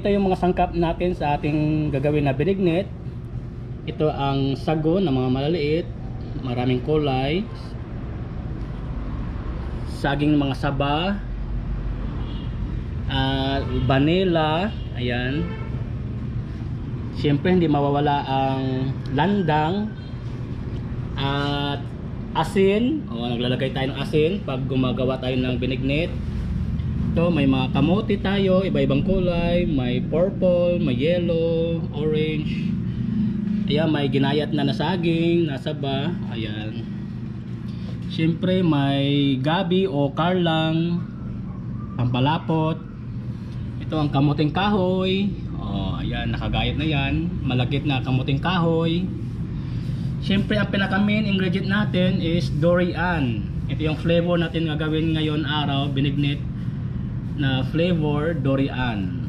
Ito yung mga sangkap natin sa ating gagawin na benignite. Ito ang sago na mga malaliit, maraming kulay, saging mga saba, vanilla, ayan. Siyempre hindi mawawala ang landang at asin. Naglalagay tayo ng asin pag gumagawa tayo ng benignite. Ito may mga kamote tayo, iba-ibang kulay, may purple, may yellow, orange. Ayan, may ginayat na saging, nasaba, ayan. Siyempre may gabi o karlang, pampalapot. Ito ang kamuting kahoy. Ayan, nakagayat na yan. Malagkit na kamuting kahoy. Siyempre ang pinaka main ingredient natin is durian. Ito yung flavor natin gagawin ngayon araw, benignite na flavor, durian.